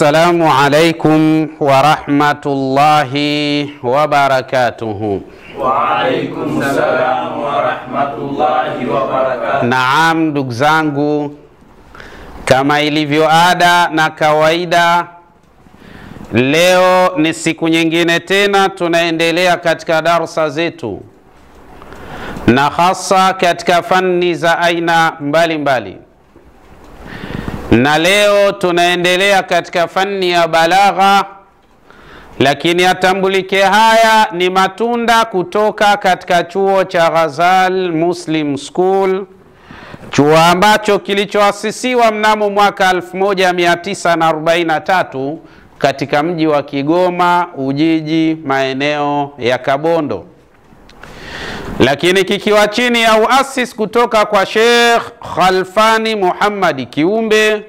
Assalamu alaikum wa rahmatullahi wa barakatuhu. Wa alaikum salam wa rahmatullahi wa barakatuhu. Naam, ndugu zangu, kama ilivyo ada na kawaida, leo ni siku nyingine tena tunaendelea katika darsa zetu, na hasa katika fani za aina mbalimbali. Na leo tunaendelea katika fani ya balagha, lakini atambulike haya ni matunda kutoka katika chuo cha Ghazal Muslim School, chuo ambacho kilichoasisiwa mnamo mwaka 1943 katika mji wa Kigoma Ujiji, maeneo ya Kabondo, lakini kikiwa chini ya uasis kutoka kwa Sheikh Khalfani Muhammad Kiumbe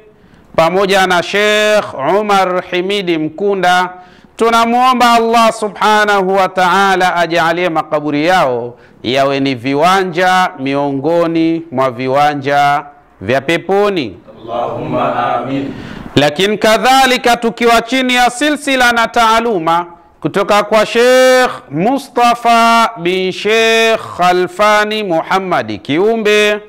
pamoja na Sheikh Umar Himidi Mkunda. Tunamuomba Allah subhanahu wa ta'ala ajalie makaburi yao yawe ni viwanja miongoni mwa viwanja vya peponi, Allahumma amin. Lakini kadhalika tukiwa chini ya silsila na taaluma kutoka kwa Sheikh Mustafa bin Sheikh Khalfani Muhammad Kiumbe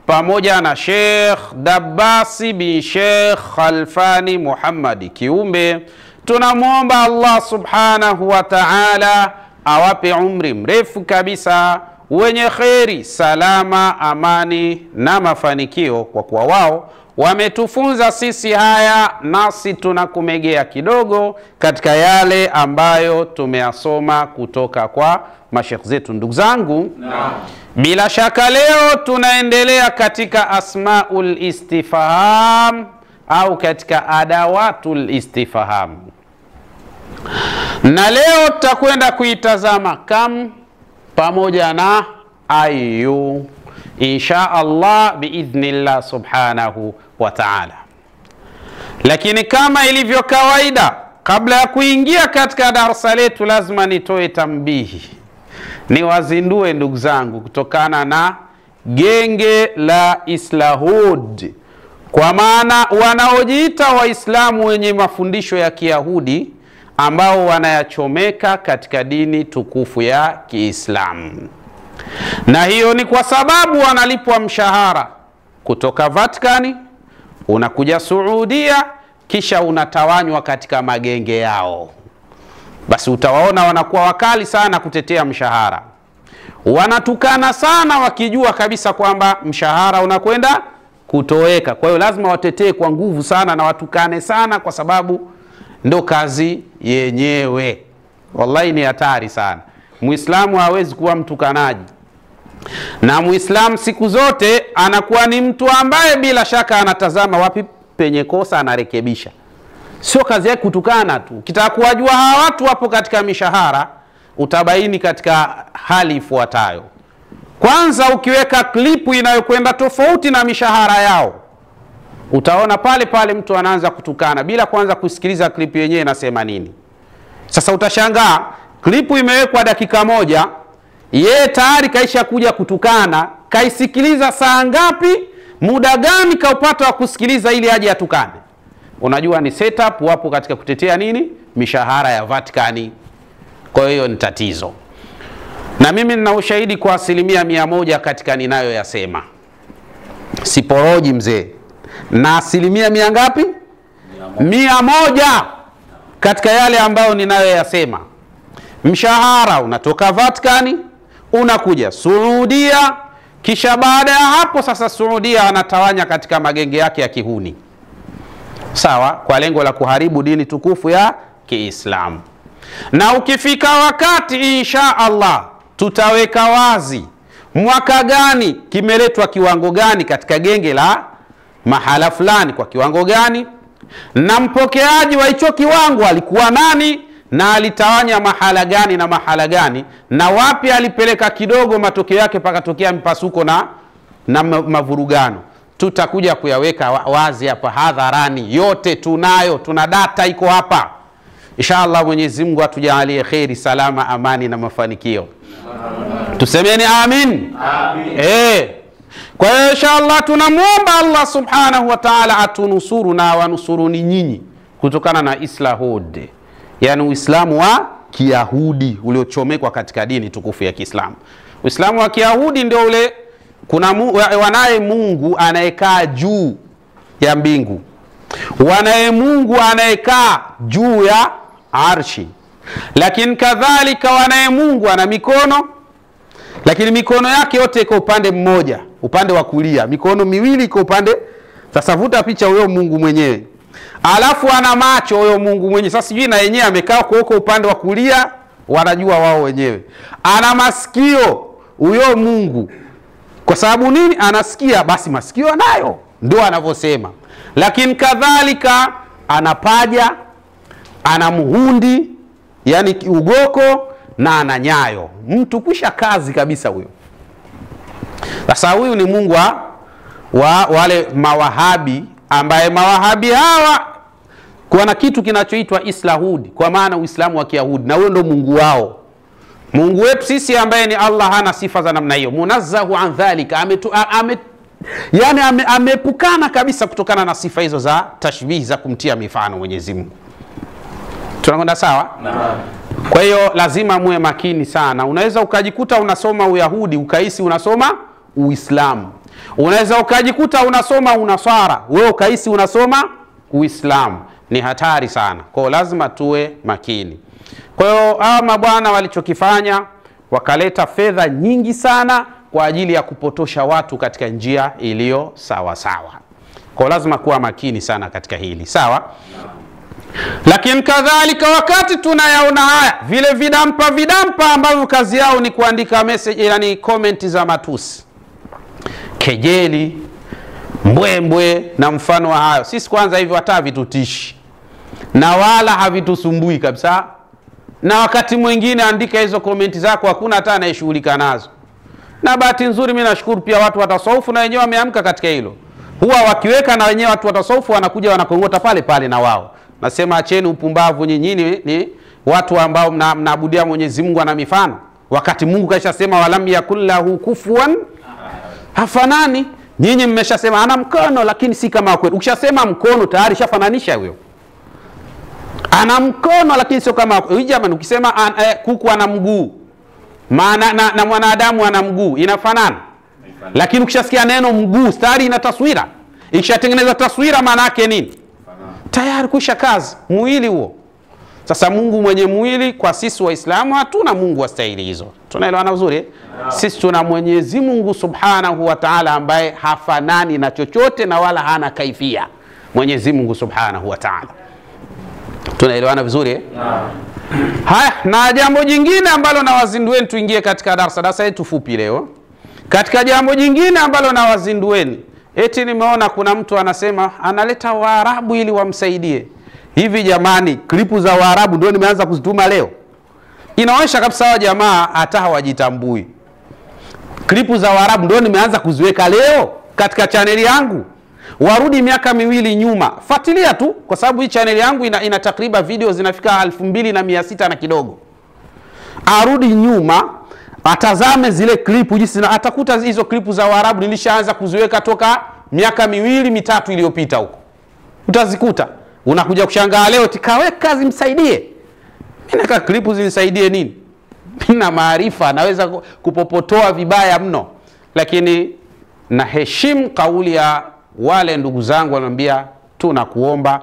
pamoja na Sheikh Dabbasi bin Sheikh Khalfani Muhammad Kiumbe, tunamuomba Allah subhanahu wa ta'ala awape umri mrefu kabisa wenye kheri, salama, amani na mafanikio, kwa kuwa wao wametufunza sisi haya, nasi tunakumegea kidogo katika yale ambayo tumeyasoma kutoka kwa mashekh zetu. Ndugu zangu, bila shaka leo tunaendelea katika asmaul istifham au katika adawatul istifham, na leo tutakwenda kuitazama kam pamoja na ayu, insha Allah biidhnillah subhanahu wa ta'ala. Lakini kama ilivyo kawaida, kabla ya kuingia katika darasa letu, lazima nitoe tambihi, niwazindue ndugu zangu kutokana na genge la Islahud, kwa maana wanaojiita Waislamu wenye mafundisho ya Kiyahudi ambao wanayachomeka katika dini tukufu ya Kiislamu. Na hiyo ni kwa sababu wanalipwa mshahara kutoka Vatikani, unakuja Saudia, kisha unatawanywa katika magenge yao. Basi utawaona wanakuwa wakali sana kutetea mshahara, wanatukana sana wakijua kabisa kwamba mshahara unakwenda kutoweka. Kwa hiyo lazima watetee kwa nguvu sana na watukane sana, kwa sababu ndo kazi yenyewe. Wallahi ni hatari sana. Muislamu hawezi kuwa mtukanaji, na Muislamu siku zote anakuwa ni mtu ambaye bila shaka anatazama wapi penye kosa, anarekebisha. Sio kazi yake kutukana tu. Ukitaka kuwajua hawa watu wapo katika mishahara, utabaini katika hali ifuatayo. Kwanza, ukiweka klipu inayokwenda tofauti na mishahara yao, utaona pale pale mtu anaanza kutukana bila kwanza kusikiliza klipu yenyewe inasema nini. Sasa utashangaa klipu imewekwa dakika moja, yeye tayari kaisha kuja kutukana. Kaisikiliza saa ngapi, muda gani kaupata wa kusikiliza ili aje atukane? Unajua ni setup, wapo katika kutetea nini? Mishahara ya Vatikani. Kwa hiyo ni tatizo, na mimi nina ushahidi kwa 100% katika ninayoyasema. Siporoji mzee, na 100 ngapi? 100 katika yale ambayo ninayoyasema. Mshahara unatoka Vatikani unakuja Saudia, kisha baada ya hapo sasa Saudia anatawanya katika magenge yake ya kihuni, sawa, kwa lengo la kuharibu dini tukufu ya Kiislamu. Na ukifika wakati insha Allah tutaweka wazi mwaka gani kimeletwa kiwango gani katika genge la mahala fulani kwa kiwango gani, na mpokeaji wa hicho kiwango alikuwa nani, na alitawanya mahala gani na mahala gani, na wapi alipeleka kidogo matokeo yake pakatokea mpasuko na mavurugano. Tutakuja kuyaweka wazi hapa hadharani, yote tunayo, tuna data iko hapa. Inshallah Mwenyezi Mungu atujalie kheri, salama, amani na mafanikio. Tusemeni amin. Amin. Kwa hiyo inshallah tunamuomba Allah subhanahu wa ta'ala atunusuru na wanusuruni nyinyi kutokana na Islahud, yani Uislamu wa Kiyahudi uliochomekwa katika dini tukufu ya Kiislamu. Uislamu wa Kiyahudi ndio ule wanaye Mungu anayekaa juu ya mbingu, wanaye Mungu anayekaa juu ya arshi, lakini kadhalika wanaye Mungu ana mikono, lakini mikono yake yote iko upande mmoja, upande wa kulia, mikono miwili iko upande. Sasa vuta picha huyo Mungu mwenyewe, alafu ana macho huyo Mungu mwenyewe. Sasa sijui na yenyewe amekaa huko upande wa kulia, wanajua wao wenyewe. Ana masikio huyo Mungu, kwa sababu nini? Anasikia, basi masikio anayo, ndio anavyosema. Lakini kadhalika ana paja, ana muhundi, yani ugoko, na ana nyayo. Mtu kisha kazi kabisa huyo. Sasa huyu ni Mungu wa wale mawahabi, ambaye mawahabi hawa kuna kitu kinachoitwa Islahudi, kwa maana Uislamu wa Kiyahudi, na huyo ndo Mungu wao. Mungu wetu sisi ambaye ni Allah hana sifa za namna hiyo, munazzahu an dhalika, amepukana kabisa kutokana na sifa hizo za tashbih, za kumtia mifano Mwenyezi Mungu. Tunakwenda sawa? Naam. Kwa hiyo lazima muwe makini sana. Unaweza ukajikuta unasoma Uyahudi ukahisi unasoma Uislamu. Unaweza ukajikuta unasoma Unasara, wewe ukahisi unasoma Uislamu. Ni hatari sana. Kwa hiyo lazima tuwe makini. Kwa hiyo hawa mabwana walichokifanya, wakaleta fedha nyingi sana kwa ajili ya kupotosha watu katika njia iliyo sawa sawa. Kwa hiyo lazima kuwa makini sana katika hili. Sawa? Lakini kadhalika wakati tunayaona haya, vile vidampa ambavyo kazi yao ni kuandika message, yani comment za matusi, kejeli, mbwembwe na mfano wa hayo, sisi kwanza hivyo hata havitutishi na wala havitusumbui kabisa. Na wakati mwingine andika hizo komenti zako, hakuna hata anayeshughulika nazo. Na bahati nzuri mimi nashukuru pia watu wa tasawufu na wenyewe wameamka katika hilo. Huwa wakiweka na wenyewe watu wa tasawufu wanakuja wanakongota pale pale na wao. Nasema acheni upumbavu, nyinyi ni watu ambao mnaabudia Mwenyezi Mungu ana mifano. Wakati Mungu kashasema walam yakullahu kufuwan hafanani. Nyinyi mmeshasema ana mkono lakini si kama kweli. Ukishasema mkono tayari shafananisha huyo. Ana mkono lakini sio kama huyo. Jamani, ukisema kuku ana mguu, maana na mwanadamu ana mguu, inafanana. Lakini ukishasikia neno mguu tayari ina taswira. Ikishatengeneza taswira maana yake nini? Tayari kusha kazi mwili huo. Sasa Mungu mwenye mwili, kwa sisi Waislamu hatuna Mungu wa staili hizo. Tunaelewana vizuri? Sisi tuna Mwenyezi Mungu Subhanahu wa Ta'ala ambaye hafanani na chochote na wala hana kaifia. Mwenyezi Mungu Subhanahu wa Ta'ala. Tunaelewana vizuri? Haya, na jambo jingine ambalo nawazindueni tuingie katika darasa yetu fupi leo. Katika jambo jingine ambalo nawazindueni, eti nimeona kuna mtu anasema analeta Waarabu ili wamsaidie. Hivi jamani, klipu za Waarabu ndio nimeanza kuzituma leo. Inaonyesha kabisa wa jamaa hata hawajitambui. Klipu za Waarabu ndio nimeanza kuziweka leo katika chaneli yangu. Warudi miaka miwili nyuma. Fuatilia tu, kwa sababu hii chaneli yangu ina takriban video zinafika 2600 na kidogo. Arudi nyuma, atazame zile klipu jinsi, na atakuta hizo klipu za Waarabu nilishaanza kuziweka toka miaka miwili mitatu iliyopita huko. Utazikuta. Unakuja kushangaa leo tikaweka zimsaidie. Mimi naka klipu zinisaidie nini? Nina maarifa, naweza kupopotoa vibaya mno. Lakini naheshimu kauli ya wale ndugu zangu wananiambia tunakuomba.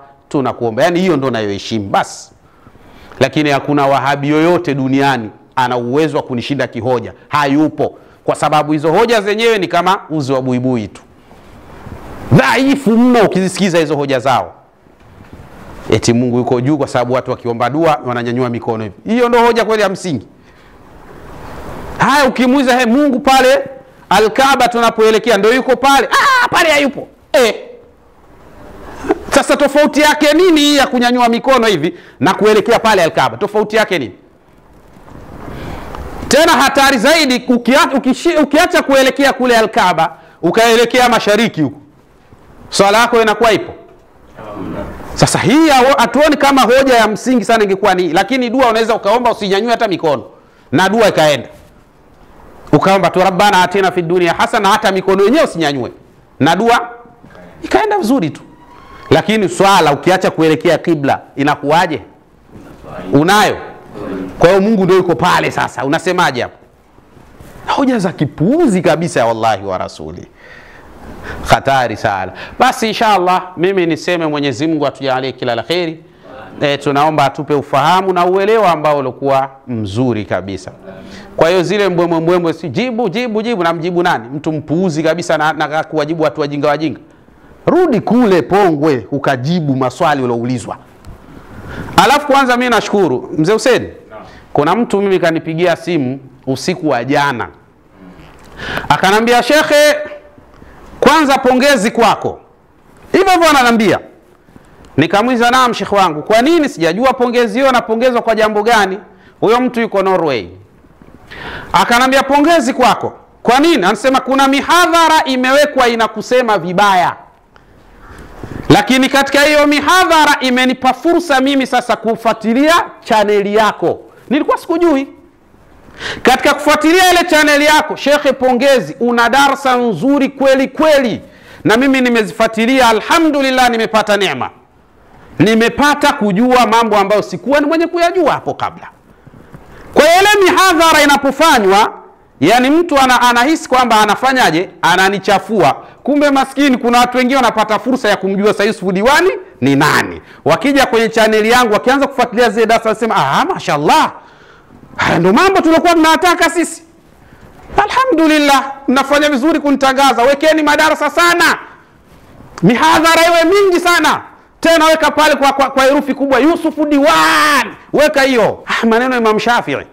Yaani hiyo ndo nayoheshimu basi. Lakini hakuna wahabi yoyote duniani ana uwezo wa kunishinda kihoja. Hayupo. Kwa sababu hizo hoja zenyewe ni kama uzi wa buibui tu. Dhaifu mno ukizisikiza hizo hoja zao. Eti Mungu yuko juu kwa sababu watu wakiomba dua wananyanyua mikono hivi. Hiyo ndio hoja kweli ya msingi. Haya, ukimuuliza Mungu pale Al-Kaaba tunapoelekea ndio yuko pale? Pale hayupo. Sasa tofauti yake nini ya kunyanyua mikono hivi na kuelekea pale Al-Kaaba? Tofauti yake nini? Tena hatari zaidi, ukiacha kuelekea kule Al-Kaaba ukaelekea mashariki huko, swala yako inakuwa ipo. Sasa hii hatuoni kama hoja ya msingi sana ingekuwa ni, lakini dua unaweza ukaomba usinyanyue hata mikono na dua ikaenda. Ukaomba tu Rabbana atina fid dunya hasana, hata mikono yenyewe usinyanyue na dua ikaenda vizuri tu. Lakini swala ukiacha kuelekea kibla inakuwaje? Unayo. Kwa hiyo Mungu ndio yuko pale sasa. Unasemaje hapo? Hoja za kipuuzi kabisa, wallahi wa rasuli. Hatari sana. Basi inshallah mimi niseme Mwenyezi Mungu atujalie kila la kheri. Tunaomba atupe ufahamu na uelewa ambao ulikuwa mzuri kabisa. Kwa hiyo zile mbwembwe si jibu na mjibu nani? Mtu mpuuzi kabisa na kuwajibu watu wajinga. Rudi kule Pongwe ukajibu maswali ulioulizwa. Alafu kwanza mimi nashukuru Mzee Hussein. Kuna mtu mimi kanipigia simu usiku wa jana. Akanambia, "Shekhe, kwanza pongezi kwako." Hivyo ananiambia. Nikamuuliza, "Naam shekhi wangu, kwa nini?" Sijajua pongezi hiyo napongezwa kwa jambo gani. Huyo mtu yuko Norway. Akanambia, "Pongezi kwako." Kwa nini? Anasema kuna mihadhara imewekwa inakusema vibaya. Lakini katika hiyo mihadhara imenipa fursa mimi sasa kufuatilia chaneli yako. Nilikuwa sikujui. Katika kufuatilia ile chaneli yako, shekhe, pongezi, una darasa nzuri kweli kweli. Na mimi nimezifuatilia, alhamdulillah, nimepata neema. Nimepata kujua mambo ambayo sikuwa ni mwenye kuyajua hapo kabla. Kwa ile mihadhara inapofanywa, yani mtu anahisi kwamba anafanyaje? Ananichafua. Kumbe maskini kuna watu wengine wanapata fursa ya kumjua Yusuf Diwani ni nani. Wakija kwenye chaneli yangu wakianza kufuatilia zile darasa wasema, mashallah. Haya ndio mambo tulikuwa tunataka sisi. Alhamdulillah, mnafanya vizuri kunitangaza. Wekeni madarasa sana. Mihadhara iwe mingi sana. Tena weka pale kwa herufi kubwa Yusuf Diwani. Weka hiyo. Maneno ya Imam Shafi'i.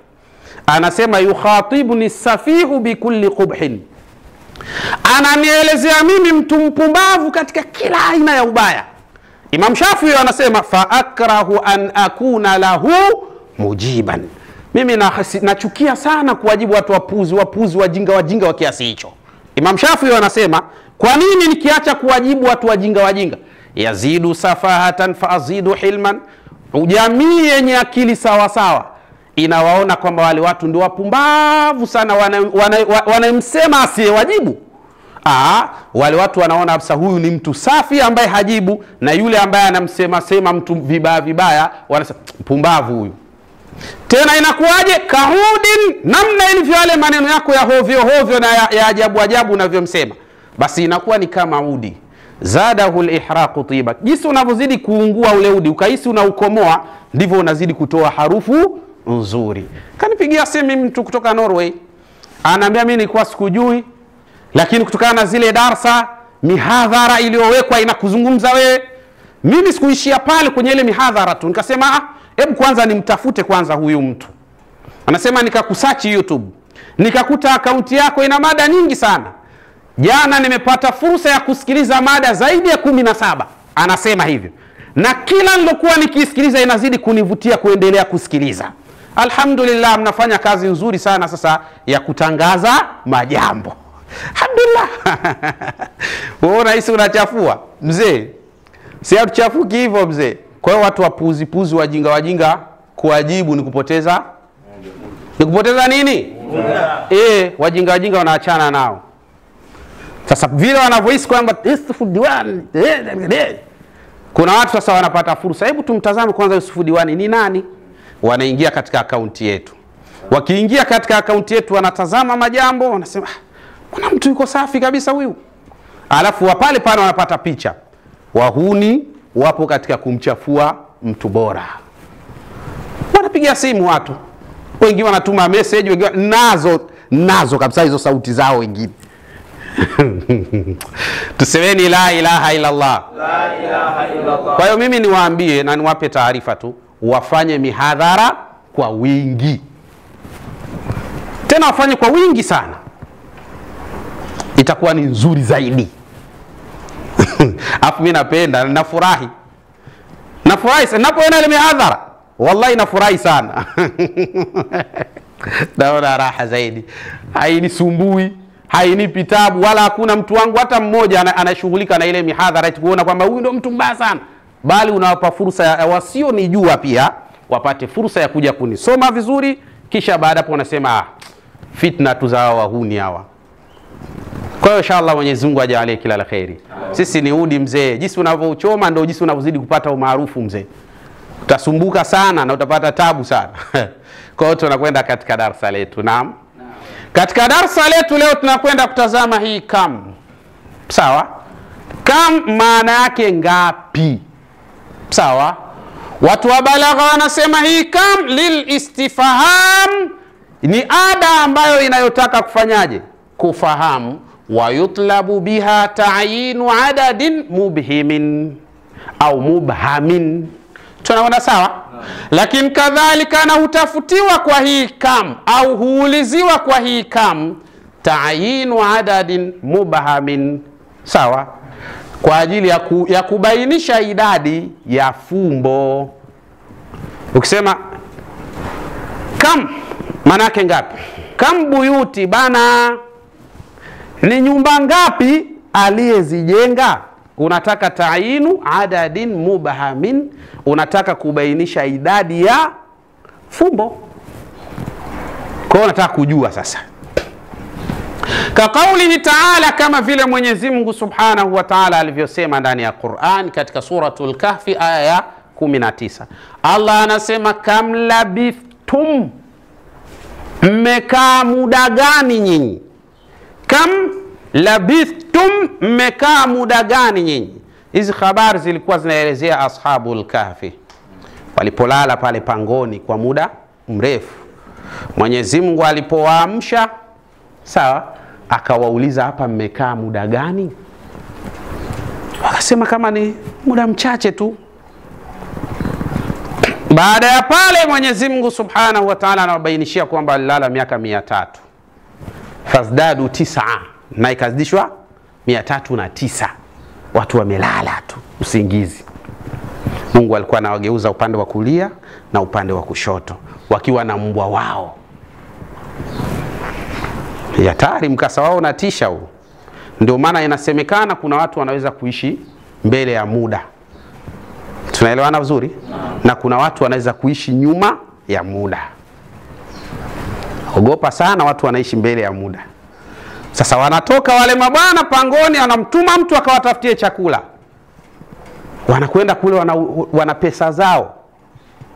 Anasema, "Yukhatibuni safihu bikulli qubhin." Ananielezea mimi mtu mpumbavu katika kila aina ya ubaya. Imam Shafi'i anasema, "Fa akrahu an akuna lahu mujiban." Mimi nachukia sana kuwajibu watu wapuzi, wajinga wa kiasi hicho. Imam Shafi'i anasema, "Kwa nini nikiacha kuwajibu watu wajinga? Yazidu safahatan fa azidu hilman." Jamii yenye akili sawa inawaona kwamba wale watu ndio wapumbavu sana, wanamsema asiyewajibu. Wale watu wanaona kabisa huyu ni mtu safi ambaye hajibu, na yule ambaye anamsema mtu vibaya wanasema pumbavu huyu. Tena inakuwaje? Kahudin, namna ilivyo yale maneno yako ya hovyo na ya ajabu unavyomsema, basi inakuwa ni kama udi. Zadahu al-ihraqu tiba. Jinsi unavyozidi kuungua ule udi ukahisi unaukomoa, ndivyo unazidi kutoa harufu nzuri. Kanipigia simu mtu kutoka Norway. Ananiambia, "Mimi nilikuwa sikujui, lakini kutokana na zile darasa mihadhara iliyowekwa inakuzungumza wewe." Mimi sikuishia pale kwenye ile mihadhara tu. Nikasema, hebu kwanza nimtafute kwanza huyu mtu. Anasema nikakusearch YouTube. Nikakuta akaunti yako ina mada nyingi sana. Jana nimepata fursa ya kusikiliza mada zaidi ya 17. Anasema hivyo. Na kila nilokuwa nikisikiliza inazidi kunivutia kuendelea kusikiliza. Alhamdulillah, mnafanya kazi nzuri sana sasa ya kutangaza majambo. Alhamdulillah. Wewe unahisi unachafua? Mzee, si hatuchafuki hivyo mzee. Kwa hiyo watu wapuzi, wajinga kuwajibu ni kupoteza. Ni kupoteza nini? Wajinga wanaachana nao. Sasa vile wanavyohisi kwamba Yusuf Diwani, kuna watu sasa wanapata fursa. Hebu tumtazame kwanza Yusuf Diwani ni nani? Wanaingia katika akaunti yetu. Wakiingia katika akaunti yetu wanatazama majambo, wanasema, "Kuna mtu yuko safi kabisa huyu." Alafu pale wanapata picha. Wahuni wapo katika kumchafua mtu bora. Wanapiga simu watu. Wengine wanatuma message, wengine nazo kabisa hizo sauti zao wengine. Tusemeni la ilaha illa Allah. La ilaha illa Allah. Kwa hiyo mimi niwaambie na niwape taarifa tu, wafanye mihadhara kwa wingi. Tena wafanye kwa wingi sana. Itakuwa ni nzuri zaidi. Afu mimi napenda, nafurahi sana napoona ile mihadhara. Wallahi nafurahi sana. Naona raha zaidi. Hainisumbui, hainipi tabu, wala hakuna mtu wangu hata mmoja anashughulika na ile mihadhara eti kuona kwamba huyu ndio mtu mbaya sana. Bali unawapa fursa ya wasionijua pia wapate fursa ya kuja kunisoma vizuri, kisha baada hapo wanasema fitna tu za wahuni hawa. Kwa hiyo inshallah Mwenyezi Mungu ajalie kila la kheri. Sisi ni udi mzee, jinsi unavyochoma ndio jinsi unavyozidi kupata umaarufu mzee. Utasumbuka sana na utapata tabu sana. Kwa hiyo tunakwenda katika darasa letu. Naam. Katika darasa letu leo tunakwenda kutazama hii kam. Sawa? Kam maana yake ngapi? Sawa? Watu wa balagha wanasema hii kam lil istifham, ni ada ambayo inayotaka kufanyaje? Kufahamu. Wa yutlabu biha ta'yinu adadin mubhimin au mubhamin. Tunaona sawa? Lakini kadhalika na hutafutiwa kwa hii kam au huuliziwa kwa hii kam ta'yinu adadin mubhamin. Sawa? Kwa ajili ya kubainisha idadi ya fumbo. Ukisema kam maana yake ngapi? Kam buyuti bana, ni nyumba ngapi aliyezijenga? Unataka ta'yinu adadin mubhamin, unataka kubainisha idadi ya fumbo. Kwa hiyo unataka kujua sasa. Ka kaulihi ta'ala, kama vile Mwenyezi Mungu Subhanahu wa Ta'ala alivyosema ndani ya Qur'an katika suratul Kahfi aya ya 19. Allah anasema kam labithtum, mmekaa muda gani nyinyi? Kam labithtum, mmekaa muda gani nyinyi? Hizi habari zilikuwa zinaelezea ashabul kahfi walipolala pale pangoni kwa muda mrefu. Mwenyezi Mungu alipowaamsha, sawa, akawauliza hapa mmekaa muda gani? Wakasema kama ni muda mchache tu. Baada ya pale Mwenyezi Mungu Subhanahu wa Ta'ala anawabainishia kwamba alilala miaka 300. Fazdadu 9, na ikazidishwa 309. Watu wamelala tu usingizi. Mungu alikuwa anawageuza upande wa kulia na upande wa kushoto wakiwa na mbwa wao. Hatari, mkasa wao unatisha huu. Ndio maana inasemekana kuna watu wanaweza kuishi mbele ya muda. Tunaelewana vizuri? Na kuna watu wanaweza kuishi nyuma ya muda. Ogopa sana watu wanaishi mbele ya muda. Sasa wanatoka wale mabwana pangoni, anamtuma mtu akawatafutie chakula. Wanakwenda kule, wana pesa zao.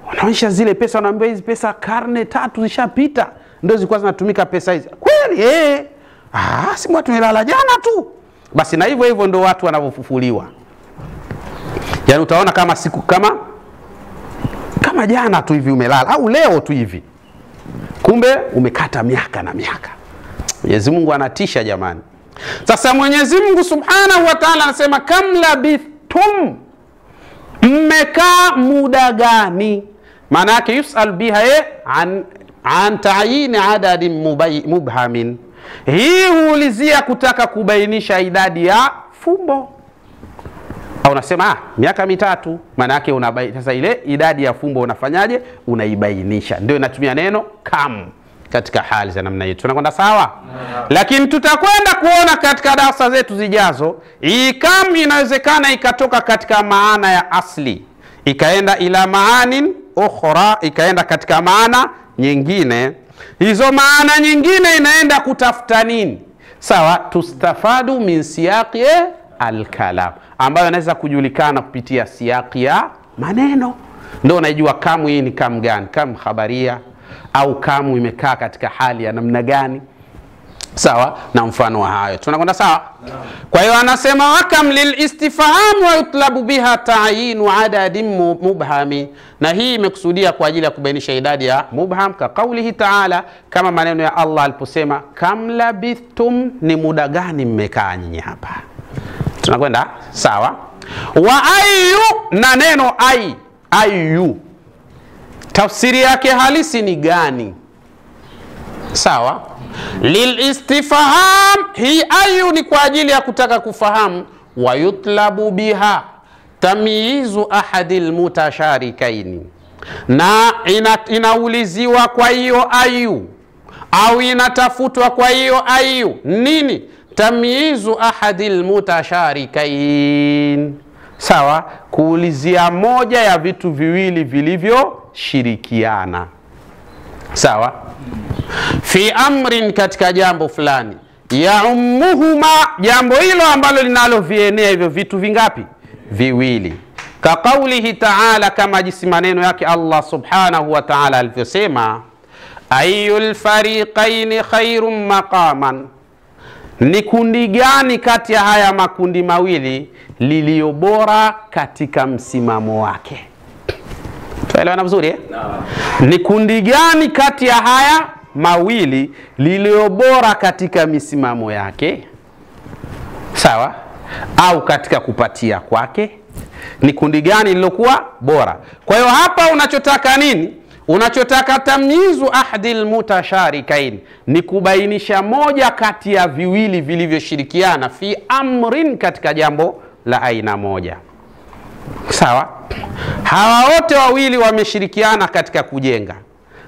Wanaonyesha zile pesa, wanaambia hizi pesa karne 3 zishapita ndio zilikuwa zinatumika pesa hizi. Kweli si watu tumelala jana tu. Basi na hivyo hivyo ndio watu wanavyofufuliwa. Yaani utaona kama siku kama jana tu hivi umelala au leo tu hivi. Kumbe umekata miaka na miaka. Mwenyezi Mungu anatisha jamani. Sasa Mwenyezi Mungu Subhanahu wa Ta'ala anasema kam labithtum, mmekaa muda gani? Maana yake yusal biha an ta'yin adadin mubhamin. Hii huulizia kutaka kubainisha idadi ya fumbo. Au unasema miaka 3, maana yake sasa ile idadi ya fumbo unafanyaje? Unaibainisha. Ndio inatumia neno kam katika hali za namna hiyo. Tunakwenda sawa? Lakini tutakwenda kuona katika darasa zetu zijazo, hii kam inawezekana ikatoka katika maana ya asli ikaenda ila maanin ukhra, ikaenda katika maana nyingine. Hizo maana nyingine inaenda kutafuta nini? Sawa, tustafadu min siyaqi al-kalam, ambayo inaweza kujulikana kupitia siyaqi ya maneno. Ndio unajua kamu hii ni kamu gani, kamu khabaria au kamu imekaa katika hali ya namna gani. Sawa, na mfano wa hayo. Tunakwenda sawa? Kwa hiyo anasema wakam lil istifham wa yutlabu biha ta'yinu adadin mubhami, na hii imekusudia kwa ajili ya kubainisha idadi ya mubham, ka kaulihi ta'ala, kama maneno ya Allah aliposema kam labithtum, ni muda gani mmekaa nyinyi hapa. Tunakwenda sawa? Wa ayu, na neno ayu tafsiri yake halisi ni gani? Sawa? Lil istifham, hii ayu ni kwa ajili ya kutaka kufahamu. Wa yutlabu biha tamyizu ahadil mutasharikaini, na inauliziwa kwa hiyo ayu au inatafutwa kwa hiyo ayu nini? Tamyizu ahadil mutasharikain. Sawa, kuulizia moja ya vitu viwili vilivyoshirikiana. Sawa, fi amrin, katika jambo fulani. yaummuhuma, jambo hilo ambalo linalovienea hivyo vitu vingapi? Viwili. Ka qawlihi ta'ala, kama jinsi maneno yake Allah subhanahu wa ta'ala alivyosema, ayyul fariqaini khairum maqaman, ni kundi gani kati ya haya makundi mawili lilio bora katika msimamo wake? Tuelewana vizuri eh? Ni kundi gani kati ya haya mawili lilio bora katika misimamo yake? Sawa? Au katika kupatia kwake? Ni kundi gani lilokuwa bora? Kwa hiyo hapa unachotaka nini? Unachotaka tamyizu ahdil mutasharikain, ni kubainisha moja kati ya viwili vilivyoshirikiana fi amrin, katika jambo la aina moja. Sawa? Hawa wote wawili wameshirikiana katika kujenga,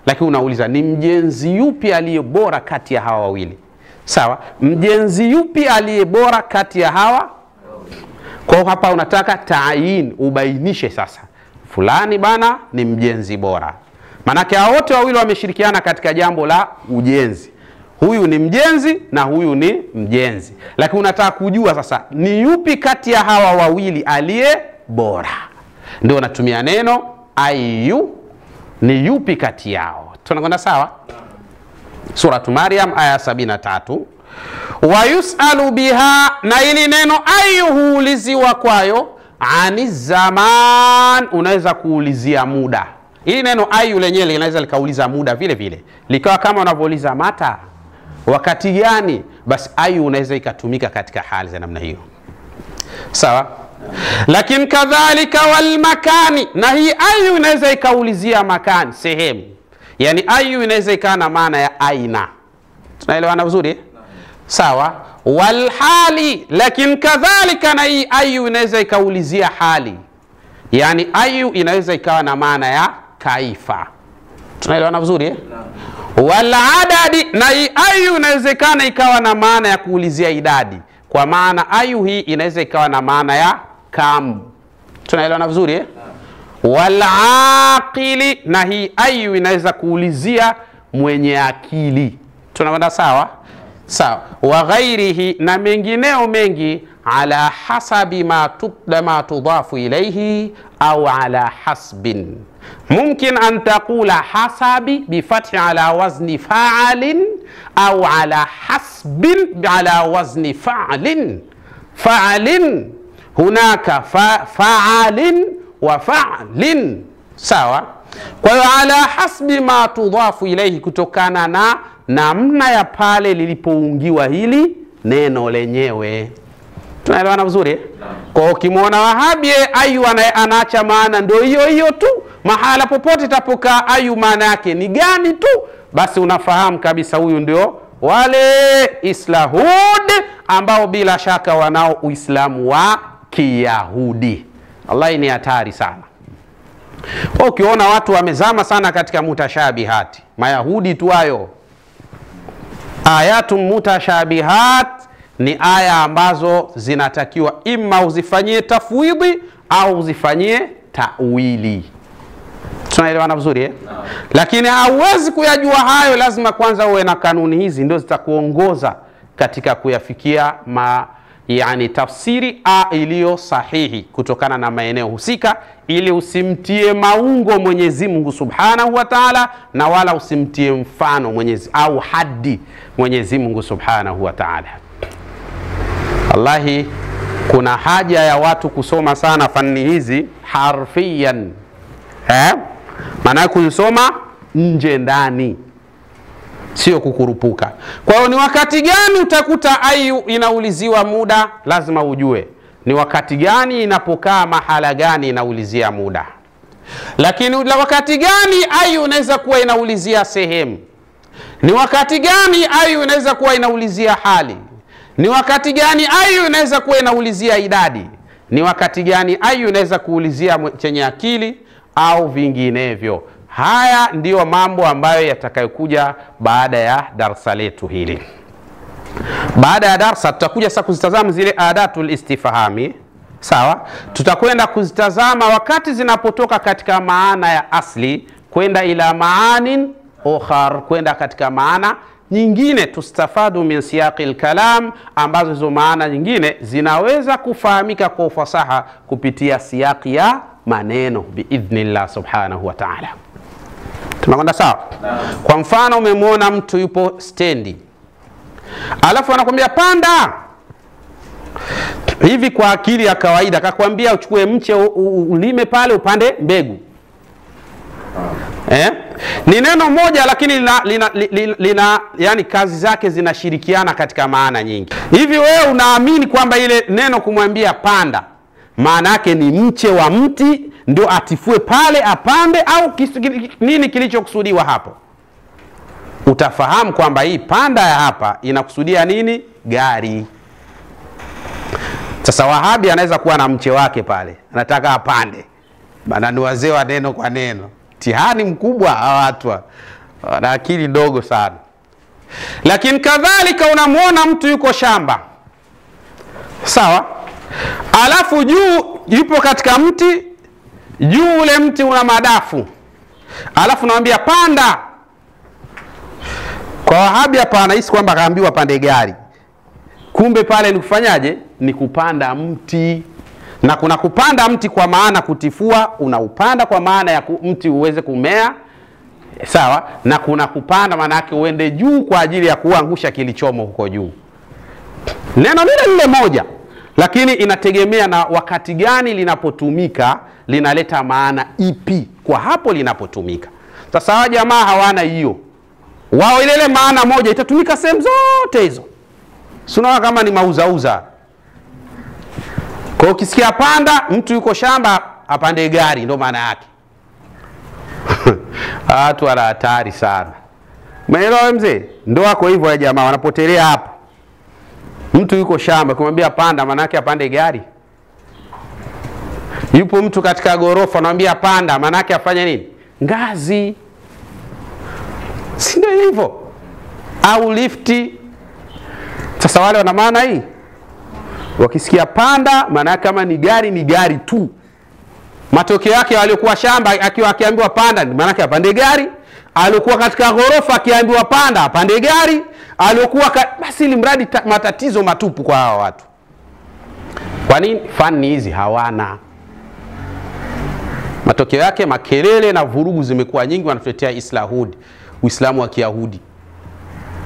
lakini unauliza ni mjenzi yupi aliye bora kati ya hawa wawili? Sawa? Mjenzi yupi aliye bora kati ya hawa? Kwa hapa unataka taayin, ubainishe sasa fulani bana ni mjenzi bora. Manake hao wote wawili wameshirikiana katika jambo la ujenzi. Huyu ni mjenzi na huyu ni mjenzi. Lakini unataka kujua sasa ni yupi kati ya hawa wawili aliye bora. Ndio natumia neno ayu, ni yupi kati yao. Tunakwenda sawa? Suratu Maryam aya 73. Wa yus'alu biha, na ili neno ayu huuliziwa kwayo ani zaman, unaweza kuulizia muda. Ili neno ayu lenyewe linaweza likauliza muda vile vile. Likawa kama unavyouliza mata, wakati gani, basi ayu unaweza ikatumika katika hali za namna hiyo. Sawa? Lakini kadhalika wal makani, na hii ayu inaweza ikaulizia makani, sehemu. Yani ayu inaweza ikawa na maana ya aina. Tunaelewana vizuri eh? Sawa? Wal hali, lakini kadhalika na hii ayu inaweza ikaulizia hali. Yani ayu inaweza ikawa na maana ya kaifa. Tunaelewana vizuri eh? Wal adadi, na hii ayu inawezekana ikawa na maana ya kuulizia idadi. Kwa maana ayu hii inaweza ikawa na maana ya kam. Tunaelewana vizuri eh? Wal aqili, na hii ayu inaweza kuulizia mwenye akili. Tunakwenda sawa? Sawa. Wa ghairihi, na mengineo mengi, ala hasabi ma tudafu ilayhi au ala hasbin. Mumkin an taqula hasabi bifathi ala wazni fa'alin au ala hasbin ala wazni fa'alin. Fa'alin hunaka fa'alin wa fa'lin. Sawa? Kwa hiyo ala hasbi ma tudafu ilayhi, kutokana na namna ya pale lilipoungiwa hili neno lenyewe. Tunaelewana vizuri eh? Kwa ukimwona Wahabi ayu anaacha maana ndio hiyo hiyo tu, mahala popote tapokaa ayu maana yake ni gani tu, basi unafahamu kabisa huyu ndio wale Islahud ambao bila shaka wanao Uislamu wa Kiyahudi. Allah, ni hatari sana. Kwa ukiona watu wamezama sana katika mutashabihati, Mayahudi tu hayo. Ayatu mutashabihat ni aya ambazo zinatakiwa ima uzifanyie tafwidhi au uzifanyie ta'wili. Tunaelewana vizuri eh? Lakini hauwezi kuyajua hayo, lazima kwanza uwe na kanuni hizi, ndio zitakuongoza katika kuyafikia yani tafsiri iliyo sahihi kutokana na maeneo husika, ili usimtie maungo Mwenyezi Mungu Subhanahu wa Ta'ala, na wala usimtie mfano au haddi Mwenyezi Mungu Subhanahu wa Ta'ala. Wallahi, kuna haja ya watu kusoma sana fani hizi harfiyan. Maana kusoma nje ndani, sio kukurupuka. Kwa hiyo ni wakati gani utakuta ayu inauliziwa muda, lazima ujue ni wakati gani inapokaa mahala gani inaulizia muda. Lakini wakati gani ayu inaweza kuwa inaulizia sehemu, ni wakati gani ayu inaweza kuwa inaulizia hali, ni wakati gani ayu inaweza kuwa inaulizia idadi, ni wakati gani ayu inaweza kuulizia chenye akili au vinginevyo. Haya ndiyo mambo ambayo yatakayokuja baada ya darasa letu hili. Baada ya darasa tutakuja sasa kuzitazama zile adatul istifhami. Sawa? Tutakwenda kuzitazama wakati zinapotoka katika maana ya asli kwenda ila maanin ukhar, kwenda katika maana nyingine tustafadu min siyaqi al-kalam, ambazo hizo maana nyingine zinaweza kufahamika kwa ufasaha kupitia siyaqi ya maneno biidhnillah subhanahu wa ta'ala. Tunakwenda sawa? Kwa mfano umemwona mtu yupo stendi, alafu anakuambia panda. Hivi kwa akili ya kawaida akakwambia uchukue mche ulime pale upande mbegu. Ni neno moja lakini lina yani kazi zake zinashirikiana katika maana nyingi. Hivi wewe unaamini kwamba ile neno kumwambia panda maana yake ni mche wa mti ndio atifue pale apande, au nini kilichokusudiwa hapo? Utafahamu kwamba hii panda ya hapa inakusudia nini? Gari. Sasa Wahabi anaweza kuwa na mche wake pale, anataka apande. Bana ni wazee wa neno kwa neno. Tihani mkubwa hawa watu. Wana akili ndogo sana. Lakini kadhalika unamuona mtu yuko shamba. Sawa? Alafu juu yupo katika mti, juu ule mti una madafu. Alafu naambia panda. Kwa Wahabi hapa anahisi kwamba kaambiwa pande gari. Kumbe pale ni kufanyaje? Ni kupanda mti. Na kuna kupanda mti kwa maana kutifua, unaupanda kwa maana ya mti uweze kumea. Sawa? Na kuna kupanda maana yake uende juu kwa ajili ya kuangusha kilichomo huko juu. Neno lile moja, lakini inategemea na wakati gani linapotumika, linaleta maana ipi kwa hapo linapotumika. Sasa hawa jamaa hawana hiyo. Wao ile maana moja itatumika sehemu zote hizo. Sunaona kama ni mauzauza. Kwa ukisikia panda, mtu yuko shamba apande gari, ndio maana yake. Watu wana hatari sana. Umeelewa mzee? Ndio wako hivyo ya jamaa wanapotelea hapo. Mtu yuko shamba kumwambia panda maana yake apande gari. Yupo mtu katika gorofa anamwambia panda maana yake afanye nini? Ngazi. Si ndio hivyo? Au lifti. Sasa wale wana maana hii. Wakisikia panda maana yake kama ni gari tu. Matokeo yake waliokuwa shamba akiambiwa panda maana yake apande gari. Alikuwa katika ghorofa akiambiwa panda apande gari. Alikuwa basi ili mradi matatizo matupu kwa hawa watu. Kwa nini? Fani hizi hawana. Matokeo yake makelele na vurugu zimekuwa nyingi, wanatuletea Islahudi, Uislamu wa Kiyahudi.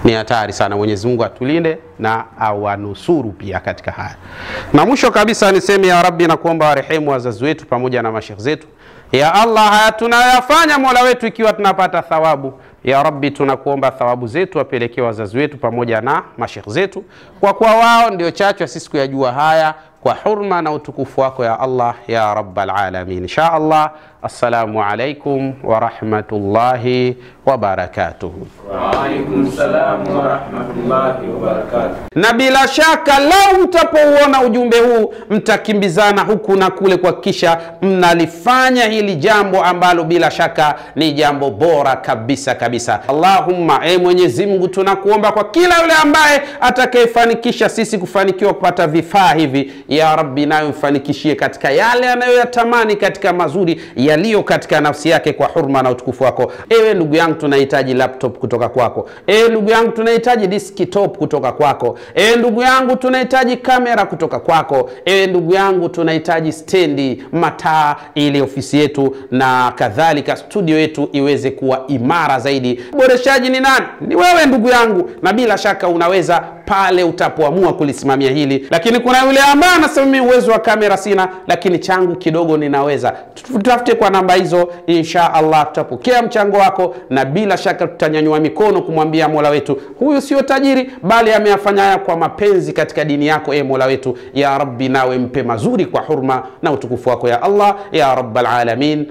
Ni hatari sana. Mwenyezi Mungu atulinde na awanusuru pia katika haya. Na mwisho kabisa niseme ya Rabbi na kuomba warehemu wazazi wetu pamoja na mashekhi zetu. Ya Allah, haya tunayafanya Mola wetu ikiwa tunapata thawabu. Ya Rabbi tunakuomba thawabu zetu wapelekee wazazi wetu pamoja na mashekhi zetu, kwa kuwa wao ndio chachu sisi kuyajua haya, kwa hurma na utukufu wako ya Allah ya Rabbal Alamin. Insha Allah. Assalamu alaikum wa rahmatullahi wa barakatuh. Wa alaikum salam wa rahmatullahi wa barakatuh. Na bila shaka lau mtapouona ujumbe huu mtakimbizana huku na kule kuhakikisha mnalifanya hili jambo ambalo bila shaka ni jambo bora kabisa kabisa. Allahumma, Mwenyezi Mungu tunakuomba kwa kila yule ambaye atakayefanikisha sisi kufanikiwa kupata vifaa hivi, ya Rabbi nayo mfanikishie katika yale anayoyatamani katika mazuri yaliyo katika nafsi yake, kwa hurma na utukufu wako. Ewe ndugu yangu tunahitaji laptop kutoka kwako. Ewe ndugu yangu tunahitaji desktop kutoka kwako. Ewe ndugu yangu tunahitaji kamera kutoka kwako. Ewe ndugu yangu tunahitaji stendi, mataa, ili ofisi yetu na kadhalika studio yetu iweze kuwa imara zaidi. Boreshaji ni nani? Ni wewe ndugu yangu, na bila shaka unaweza pale utapoamua kulisimamia hili. Lakini kuna yule ambaye anasema mimi uwezo wa kamera sina, lakini changu kidogo ninaweza. Tutafute kwa namba hizo, insha Allah tutapokea mchango wako, na bila shaka tutanyanyua mikono kumwambia Mola wetu, huyu sio tajiri bali ameyafanya haya kwa mapenzi katika dini yako. Mola wetu, ya Rabbi nawe mpe mazuri kwa hurma na utukufu wako ya Allah ya Rabbal Alamin.